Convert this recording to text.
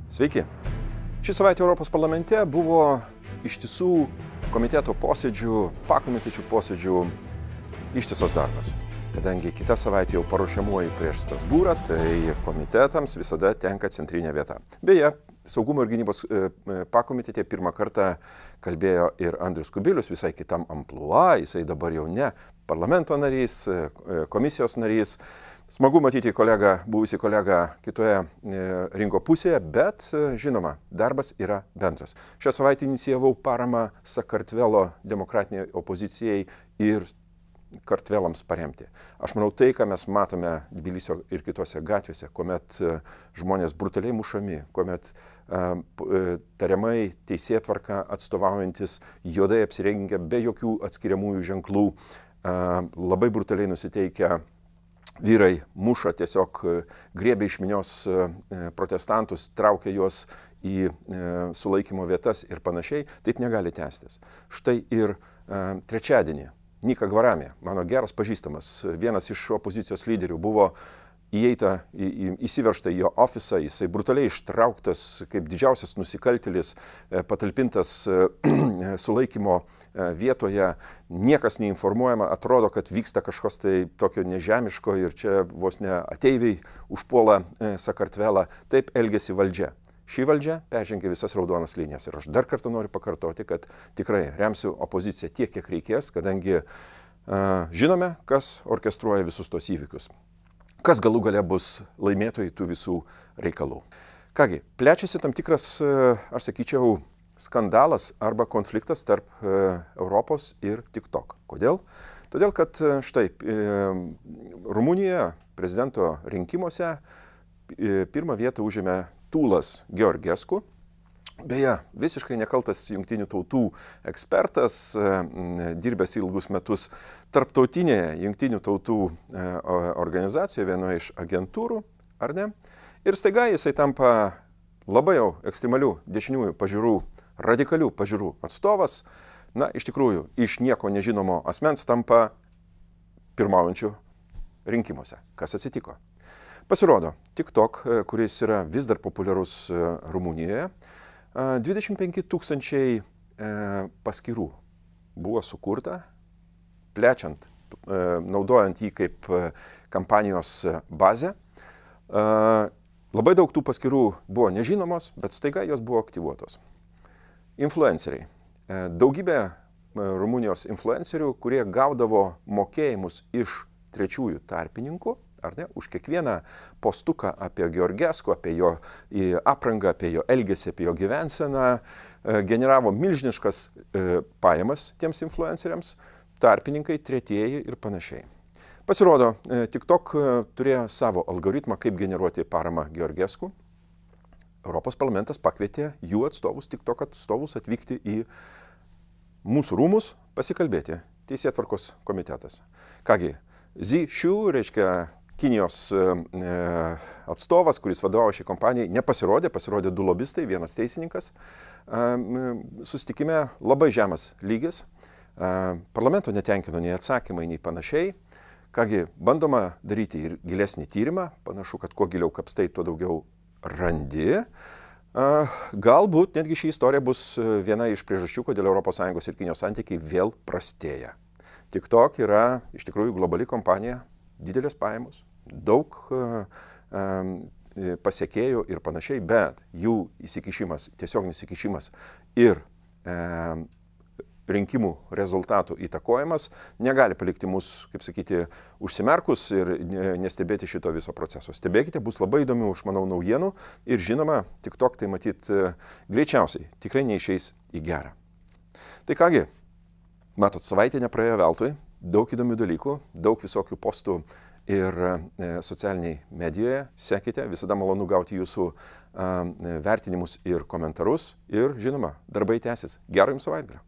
Sveiki. Šį savaitę Europos parlamente buvo ištisų komiteto posėdžių, pakomitečių posėdžių ištisas darbas. Kadangi kitą savaitę jau paruošiamuoju prieš Strasbūrą, tai komitetams visada tenka centrinė vieta. Beje, Saugumo ir gynybos pakomitete pirmą kartą kalbėjo ir Andrius Kubilius, visai kitam amplua, jisai dabar jau ne parlamento narys, komisijos narys. Smagu matyti buvusį kolegą kitoje rinko pusėje, bet žinoma, darbas yra bendras. Šią savaitę inicijavau paramą Sakartvelo demokratiniai opozicijai ir kartvelams paremti. Aš manau, tai, ką mes matome Tbilisio ir kitose gatvėse, kuomet žmonės brutaliai mušami, kuomet tariamai teisėtvarką atstovaujantis juodai apsirengę be jokių atskiriamųjų ženklų, labai brutaliai nusiteikę vyrai muša, tiesiog griebia iš minios protestantus, traukia juos į sulaikymo vietas ir panašiai, taip negali tęstis. Štai ir trečiadienį Nika Gvaramė, mano geras pažįstamas, vienas iš opozicijos lyderių, buvo įsiveržta į jo ofisą, jisai brutaliai ištrauktas kaip didžiausias nusikaltėlis, patalpintas sulaikymo vietoje, niekas neinformuojama, atrodo, kad vyksta kažkas tai tokio nežemiško ir čia vos ne ateiviai užpuola Sakartvelą. Taip elgėsi valdžia. Ši valdžia peržengė visas raudonas linijas ir aš dar kartą noriu pakartoti, kad tikrai remsiu opoziciją tiek, kiek reikės, kadangi žinome, kas orkestruoja visus tos įvykius. Kas galų gale bus laimėtojai tų visų reikalų. Kągi, plečiasi tam tikras, aš sakyčiau, skandalas arba konfliktas tarp Europos ir TikTok. Kodėl? Todėl, kad štai Rumunijoje prezidento rinkimuose pirmą vietą užėmė Tūlas Georgescu. Beje, visiškai nekaltas jungtinių tautų ekspertas, dirbęs ilgus metus tarptautinėje jungtinių tautų organizacijoje, vienoje iš agentūrų, ar ne? Ir staiga jisai tampa labai jau ekstremalių dešiniųjų pažiūrų, radikalių pažiūrų atstovas. Na, iš tikrųjų, iš nieko nežinomo asmens tampa pirmaujančių rinkimuose. Kas atsitiko? Pasirodo, TikTok, kuris yra vis dar populiarus Rumunijoje, 25 000 paskyrų buvo sukurta, plečiant, naudojant jį kaip kampanijos bazę. Labai daug tų paskyrų buvo nežinomos, bet staiga jos buvo aktyvuotos. Influenceriai. Daugybė Rumunijos influencerių, kurie gaudavo mokėjimus iš trečiųjų tarpininkų, ar ne, už kiekvieną postuką apie Georgescu, apie jo aprangą, apie jo elgesį, apie jo gyvenseną, generavo milžiniškas pajamas tiems influenceriams, tarpininkai, tretieji ir panašiai. Pasirodo, TikTok turėjo savo algoritmą, kaip generuoti paramą Georgescu. Europos parlamentas pakvietė jų atstovus, TikTok atstovus atvykti į mūsų rūmus pasikalbėti. Teisėtvarkos komitetas. Kągi, Zi Xiu, reiškia Kinijos atstovas, kuris vadovavo šiai kompanijai, nepasirodė, pasirodė du lobistai, vienas teisininkas. Susitikime labai žemas lygis, parlamento netenkino nei atsakymai, nei panašiai. Kągi, bandoma daryti ir gilesnį tyrimą, panašu, kad kuo giliau kapstai, tuo daugiau randi. Galbūt netgi ši istorija bus viena iš priežasčių, kodėl ES ir Kinijos santykiai vėl prastėja. TikTok yra iš tikrųjų globali kompanija, didelės pajamos, daug pasiekėjų ir panašiai, bet jų įsikišimas, tiesioginis įsikišimas ir rinkimų rezultatų įtakojimas negali palikti mus, kaip sakyti, užsimerkus ir nestebėti šito viso proceso. Stebėkite, bus labai įdomių, aš manau, naujienų ir žinoma, TikTok tai matyt greičiausiai tikrai neišeis į gerą. Tai kągi, matot, savaitė nepraėjo veltui, daug įdomių dalykų, daug visokių postų ir socialiniai medijoje. Sekite, visada malonu gauti jūsų vertinimus ir komentarus ir, žinoma, darbai tęsis. Gero jums savaitgalio.